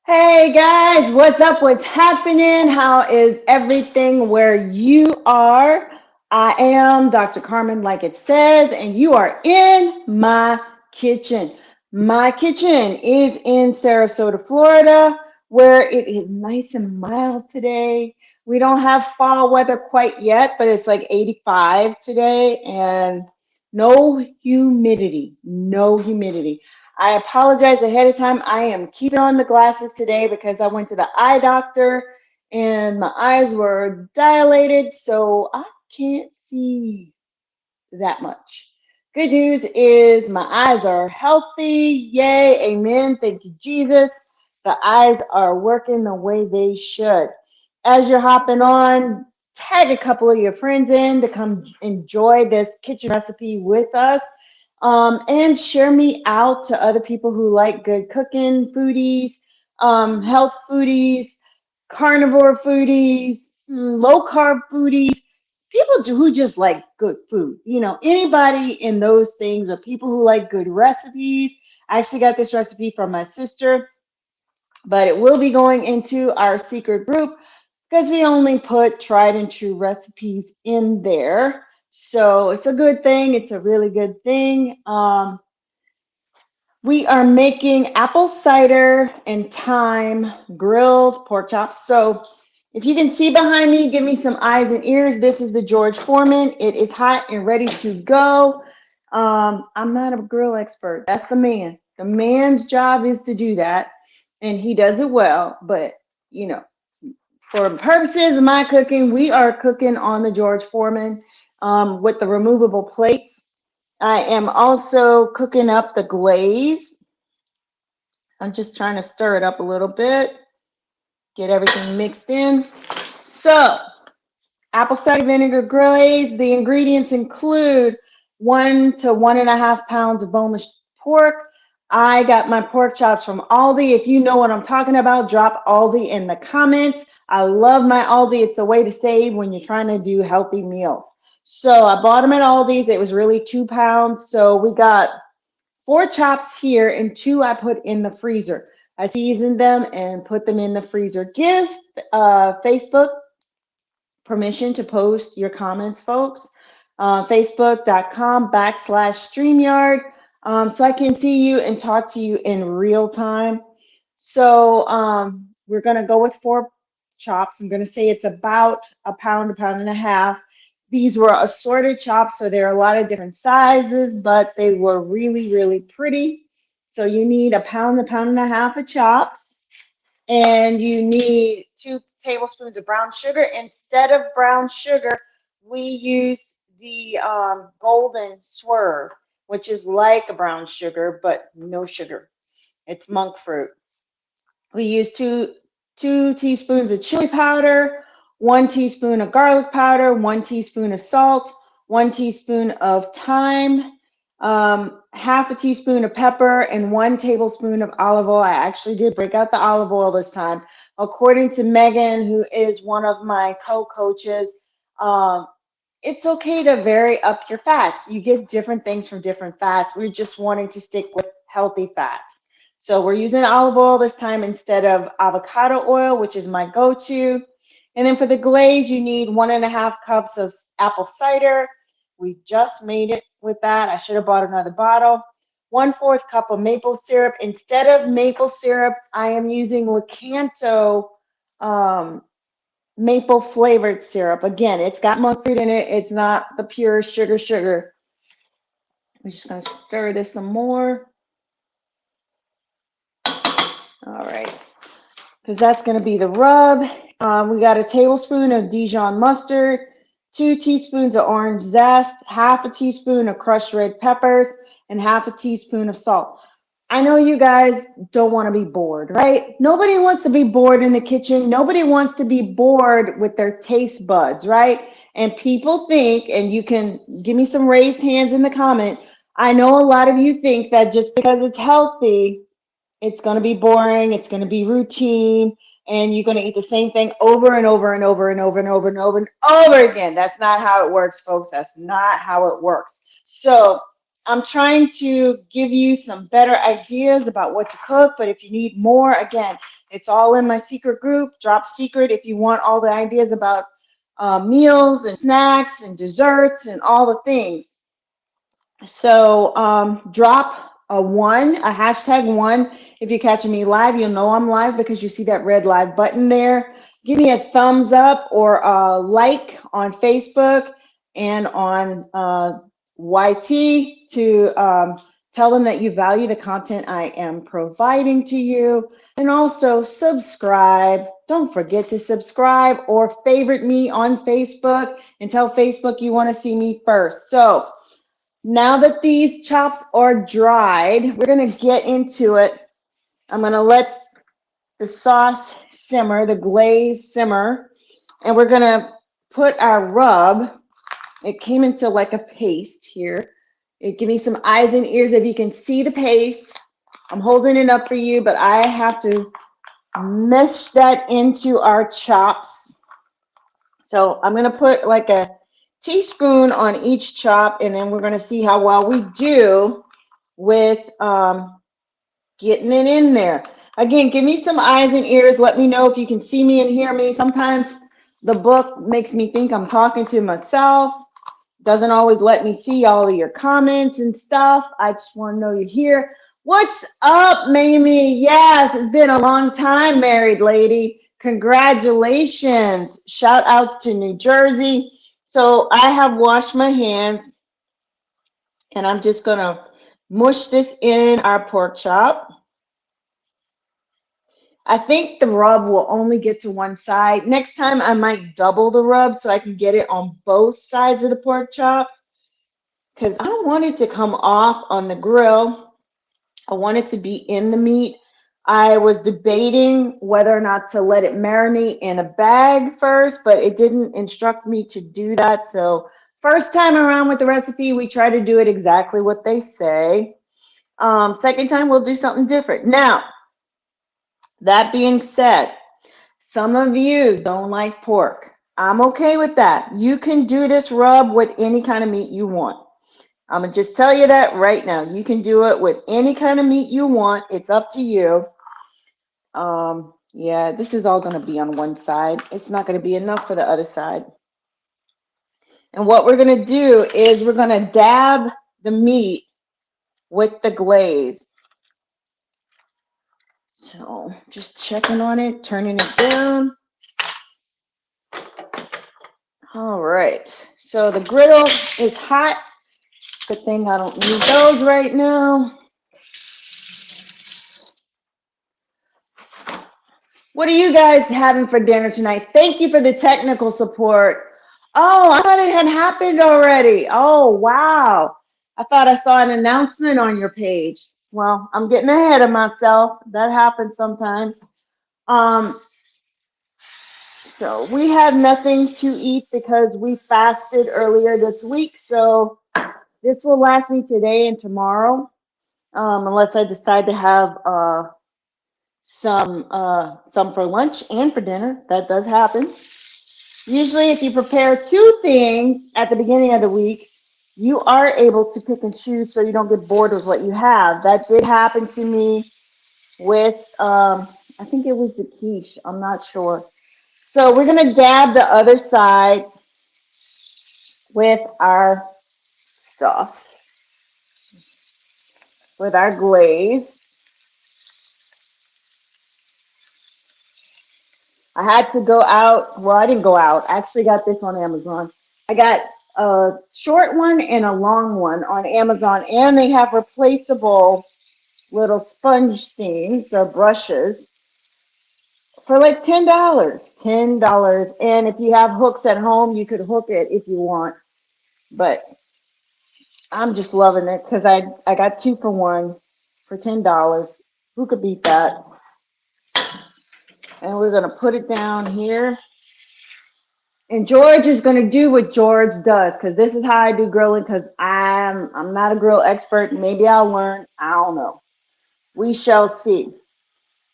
Hey guys, what's up? What's happening? How is everything where you are? I am Dr. Carmen, like it says, and you are in my kitchen. My kitchen is in Sarasota, Florida, where it is nice and mild today. We don't have fall weather quite yet, but it's like 85 today and no humidity. No humidity. I apologize ahead of time. I am keeping on the glasses today because I went to the eye doctor and my eyes were dilated, so I can't see that much. Good news is my eyes are healthy. Yay, amen. Thank you, Jesus. The eyes are working the way they should. As you're hopping on, tag a couple of your friends in to come enjoy this kitchen recipe with us. And share me out to other people who like good cooking, foodies, health foodies, carnivore foodies, low carb foodies, people who just like good food. You know, anybody in those things, or people who like good recipes. I actually got this recipe from my sister, but it will be going into our secret group because we only put tried and true recipes in there. So it's a good thing. It's a really good thing. We are making apple cider and thyme grilled pork chops. So if you can see behind me, give me some eyes and ears. This is the George Foreman. It is hot and ready to go. I'm not a grill expert. That's the man. The man's job is to do that, and he does it well. But, you know, for purposes of my cooking, we are cooking on the George Foreman with the removable plates. I am also cooking up the glaze. I'm just trying to stir it up a little bit, get everything mixed in. So, apple cider vinegar glaze. The ingredients include 1 to 1.5 pounds of boneless pork. I got my pork chops from Aldi. If you know what I'm talking about, drop Aldi in the comments. I love my Aldi. It's a way to save when you're trying to do healthy meals. So I bought them at Aldi's. It was really 2 pounds. So we got 4 chops here and 2 I put in the freezer. I seasoned them and put them in the freezer. Give Facebook permission to post your comments, folks. Facebook.com/StreamYard, so I can see you and talk to you in real time. So we're going to go with 4 chops. I'm going to say it's about a pound and a half. These were assorted chops, so there are a lot of different sizes, but they were really, really pretty. So you need a pound and a half of chops, and you need 2 tablespoons of brown sugar. Instead of brown sugar, we use the golden swerve, which is like a brown sugar, but no sugar. It's monk fruit. We use two teaspoons of chili powder, 1 teaspoon of garlic powder, 1 teaspoon of salt, 1 teaspoon of thyme, half a teaspoon of pepper, and 1 tablespoon of olive oil. I actually did break out the olive oil this time. According to Megan, who is one of my co-coaches, it's okay to vary up your fats. You get different things from different fats. We're just wanting to stick with healthy fats. So we're using olive oil this time instead of avocado oil, which is my go-to. And then for the glaze, you need 1.5 cups of apple cider. We just made it with that. I should have bought another bottle. 1/4 cup of maple syrup. Instead of maple syrup, I am using Lakanto maple flavored syrup. Again, it's got monk fruit in it. It's not the pure sugar. I'm just going to stir this some more. All right, because that's going to be the rub. We got a tablespoon of Dijon mustard, 2 teaspoons of orange zest, half a teaspoon of crushed red peppers, and half a teaspoon of salt. I know you guys don't want to be bored, right? Nobody wants to be bored in the kitchen. Nobody wants to be bored with their taste buds, right? And people think, and you can give me some raised hands in the comment, I know a lot of you think that just because it's healthy, it's going to be boring, it's going to be routine, and you're going to eat the same thing over and over and over and over and over and over and over again. That's not how it works, folks. That's not how it works. So I'm trying to give you some better ideas about what to cook, but if you need more, again, it's all in my secret group, Drop Secret, if you want all the ideas about meals and snacks and desserts and all the things. So drop a hashtag one. If you're catching me live, you'll know I'm live because you see that red live button there. Give me a thumbs up or a like on Facebook and on YT to tell them that you value the content I am providing to you. And also subscribe. Don't forget to subscribe or favorite me on Facebook and tell Facebook you want to see me first. So now that these chops are dried, we're going to get into it. I'm going to let the sauce simmer, the glaze simmer, and we're going to put our rub. It came into like a paste here. Give me some eyes and ears if you can see the paste. I'm holding it up for you, but I have to mesh that into our chops. So I'm going to put like a teaspoon on each chop, and then we're going to see how well we do with getting it in there. Again, give me some eyes and ears. Let me know if you can see me and hear me. Sometimes the book makes me think I'm talking to myself. Doesn't always let me see all of your comments and stuff. I just want to know you're here. What's up, Mamie? Yes, it's been a long time, married lady. Congratulations. Shout outs to New Jersey. So I have washed my hands, and I'm just going to mush this in our pork chop. I think the rub will only get to one side. Next time I might double the rub so I can get it on both sides of the pork chop, because I don't want it to come off on the grill. I want it to be in the meat. I was debating whether or not to let it marinate in a bag first, but it didn't instruct me to do that. So first time around with the recipe, we try to do it exactly what they say. Second time, we'll do something different. Now, that being said, some of you don't like pork. I'm okay with that. You can do this rub with any kind of meat you want. I'm going to just tell you that right now. You can do it with any kind of meat you want. It's up to you. Yeah, this is all going to be on one side. It's not going to be enough for the other side. And what we're going to do is we're going to dab the meat with the glaze. So just checking on it, turning it down. All right. So the griddle is hot. Good thing I don't need those right now. What are you guys having for dinner tonight? Thank you for the technical support. Oh, I thought it had happened already. Oh, wow. I thought I saw an announcement on your page. Well, I'm getting ahead of myself. That happens sometimes. So we have nothing to eat because we fasted earlier this week. So this will last me today and tomorrow, unless I decide to have some for lunch and for dinner. That does happen. Usually if you prepare two things at the beginning of the week, you are able to pick and choose so you don't get bored with what you have. That did happen to me with, I think it was the quiche. I'm not sure. So we're going to dab the other side with our stuff, with our glaze. I had to go out. Well, I didn't go out. I actually got this on Amazon. I got a short one and a long one on Amazon, and they have replaceable little sponge things or brushes for like $10. $10. And if you have hooks at home, you could hook it if you want. But I'm just loving it because I got 2 for 1 for $10. Who could beat that? And we're going to put it down here. And George is going to do what George does, because this is how I do grilling, because I'm not a grill expert. Maybe I'll learn. I don't know. We shall see.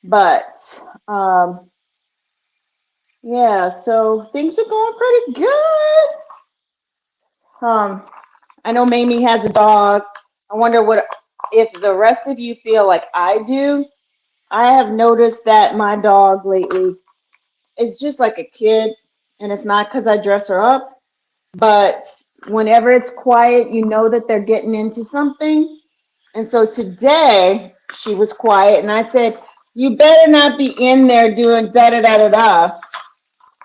But, yeah, so things are going pretty good. I know Mamie has a dog. I wonder what if the rest of you feel like I do. I have noticed that my dog lately is just like a kid, and it's not because I dress her up, but whenever it's quiet, you know that they're getting into something. And so today she was quiet, and I said, "You better not be in there doing da da da da da."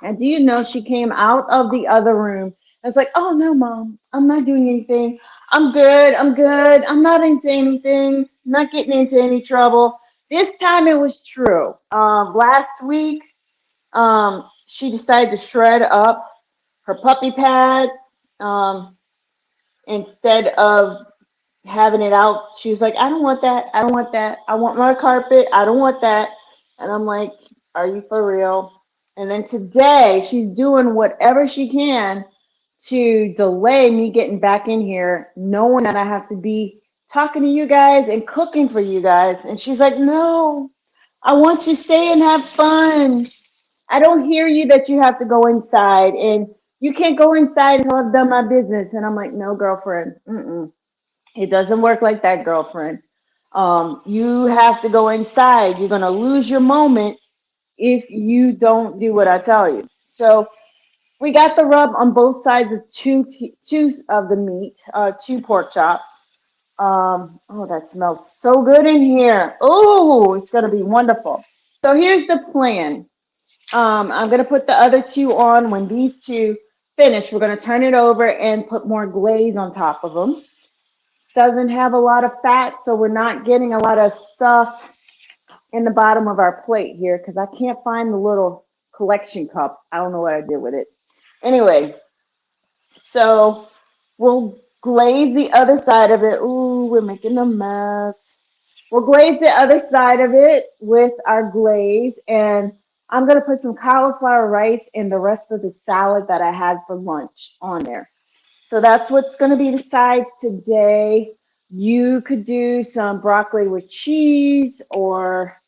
And do you know she came out of the other room? I was like, "Oh no, mom, I'm not doing anything. I'm good. I'm good. I'm not into anything. Not getting into any trouble." This time it was true. Last week, she decided to shred up her puppy pad. Um, Instead of having it out, she was like, "I don't want that. I don't want that. I want my carpet. I don't want that." And I'm like, "Are you for real?" And then today she's doing whatever she can to delay me getting back in here, knowing that I have to be talking to you guys and cooking for you guys. And she's like, "No, I want to stay and have fun. I don't hear you that you have to go inside, and you can't go inside until I've done my business." And I'm like, "No, girlfriend. Mm-mm. It doesn't work like that, girlfriend. You have to go inside. You're going to lose your moment if you don't do what I tell you." So we got the rub on both sides of two of the meat, two pork chops. Oh, that smells so good in here. Oh, it's going to be wonderful. So here's the plan. I'm going to put the other two on. When these two finish, we're going to turn it over and put more glaze on top of them. Doesn't have a lot of fat, so we're not getting a lot of stuff in the bottom of our plate here because I can't find the little collection cup. I don't know what I did with it. Anyway, so we'll glaze the other side of it. Ooh, we're making a mess. We'll glaze the other side of it with our glaze, and I'm going to put some cauliflower rice and the rest of the salad that I had for lunch on there. So that's what's going to be the side today. You could do some broccoli with cheese or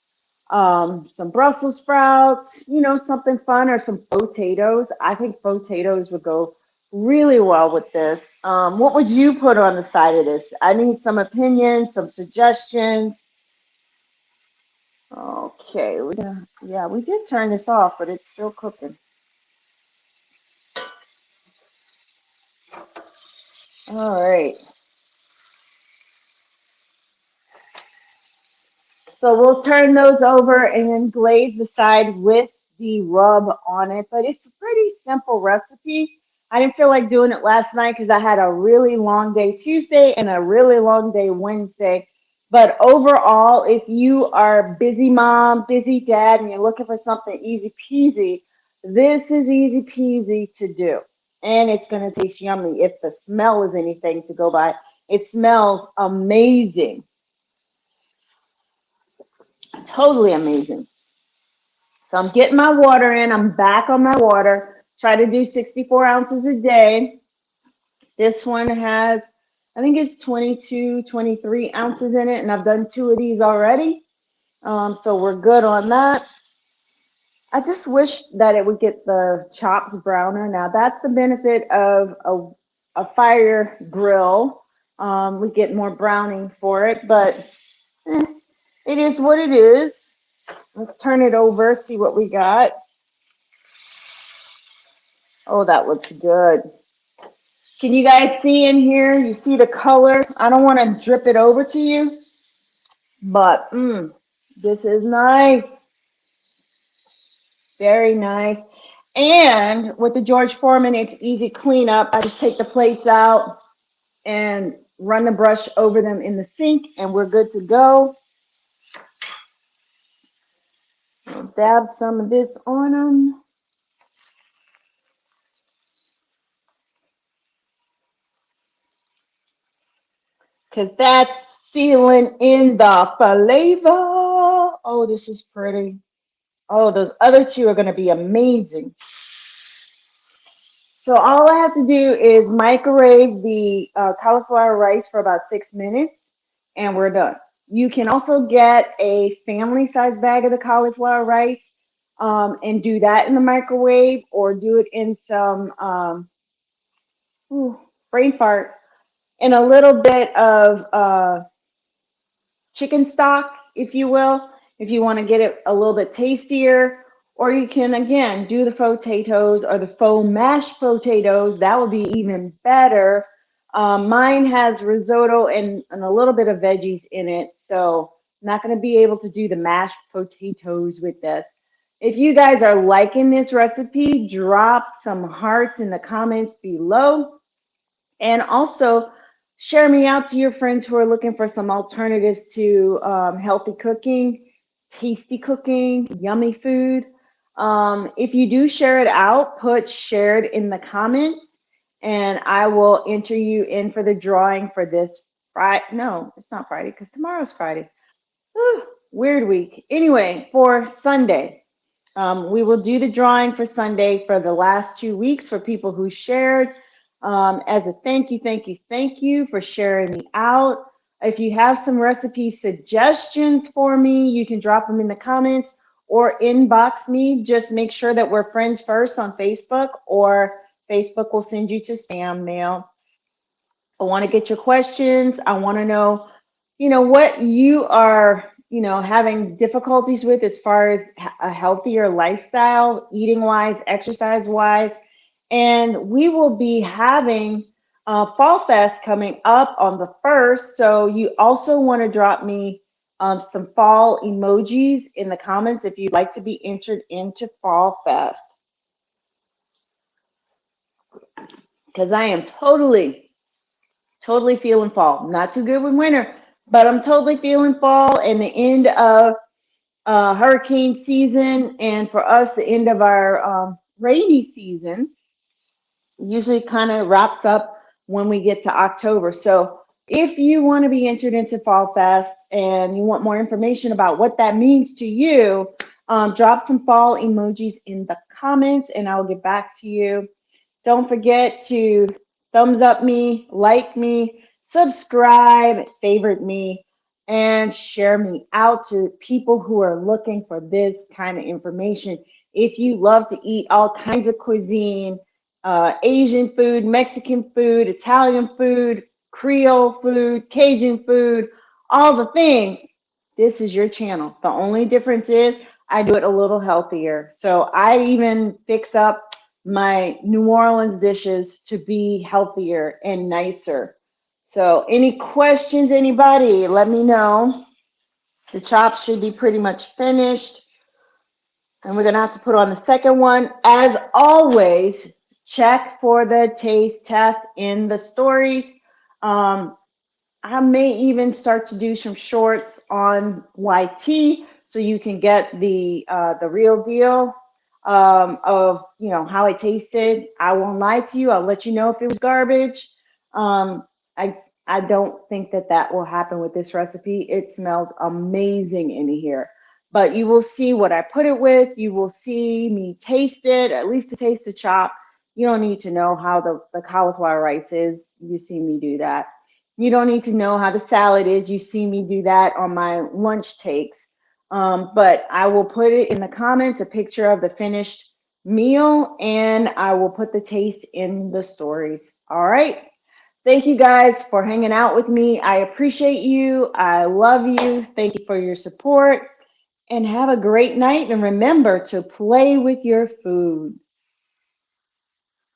some Brussels sprouts, something fun, or some potatoes. I think potatoes would go really well with this. What would you put on the side of this? I need some opinions, some suggestions. Okay, yeah, we did turn this off, but it's still cooking. All right. So we'll turn those over and then glaze the side with the rub on it. But it's a pretty simple recipe. I didn't feel like doing it last night because I had a really long day Tuesday and a really long day Wednesday. But overall, if you are a busy mom, busy dad, and you're looking for something easy peasy, this is easy peasy to do. And it's going to taste yummy. If the smell is anything to go by, it smells amazing. Totally amazing. So I'm getting my water in. I'm back on my water. Try to do 64 ounces a day. This one has, I think it's 22, 23 ounces in it, and I've done two of these already. So we're good on that. I just wish that it would get the chops browner. Now that's the benefit of a fire grill. We get more browning for it, but it is what it is. Let's turn it over, see what we got. Oh, that looks good. Can you guys see in here? You see the color? I don't want to drip it over to you, but this is nice. Very nice. And with the George Foreman, it's easy cleanup. I just take the plates out and run the brush over them in the sink, and we're good to go. I'll dab some of this on them. Because that's sealing in the flavor. Oh, this is pretty. Oh, those other two are going to be amazing. So all I have to do is microwave the cauliflower rice for about 6 minutes, and we're done. You can also get a family size bag of the cauliflower rice and do that in the microwave, or do it in some brain fart. and a little bit of chicken stock, if you will, if you want to get it a little bit tastier. Or you can, again, do the potatoes or the faux mashed potatoes. That would be even better. Mine has risotto and a little bit of veggies in it, so I'm not going to be able to do the mashed potatoes with this. If you guys are liking this recipe, drop some hearts in the comments below. And also share me out to your friends who are looking for some alternatives to healthy cooking, tasty cooking, yummy food. If you do share it out, put shared in the comments, and I will enter you in for the drawing for this Friday. No, it's not Friday because tomorrow's Friday. Whew, weird week. Anyway, for Sunday. We will do the drawing for Sunday for the last 2 weeks for people who shared. As a thank you, thank you, thank you for sharing me out. If you have some recipe suggestions for me, you can drop them in the comments or inbox me. Just make sure that we're friends first on Facebook, or Facebook will send you to spam mail. I want to get your questions. I want to know, what you are, having difficulties with as far as a healthier lifestyle, eating wise, exercise wise. And we will be having Fall Fest coming up on the 1st. So you also want to drop me some fall emojis in the comments if you'd like to be entered into Fall Fest. Because I am totally feeling fall. Not too good with winter, but I'm totally feeling fall and the end of hurricane season, and for us, the end of our rainy season usually kind of wraps up when we get to October. So if you want to be entered into Fall Fest and you want more information about what that means to you, drop some fall emojis in the comments and I'll get back to you. Don't forget to thumbs up me, like me, subscribe, favorite me, and share me out to people who are looking for this kind of information. If you love to eat all kinds of cuisine, Asian food, Mexican food, Italian food, Creole food, Cajun food, all the things, this is your channel. The only difference is I do it a little healthier. So I even fix up my New Orleans dishes to be healthier and nicer. So any questions, anybody, let me know. The chops should be pretty much finished. And we're going to have to put on the second one. As always, check for the taste test in the stories. I may even start to do some shorts on YT so you can get the real deal of how it tasted. I won't lie to you. I'll let you know if it was garbage. I don't think that will happen with this recipe. It smells amazing in here. But you will see what I put it with. You will see me taste it, at least to taste the chop. You don't need to know how the cauliflower rice is. You see me do that. You don't need to know how the salad is. You see me do that on my lunch takes. But I will put it in the comments, a picture of the finished meal, and I will put the taste in the stories. All right. Thank you guys for hanging out with me. I appreciate you. I love you. Thank you for your support. And have a great night. And remember to play with your food.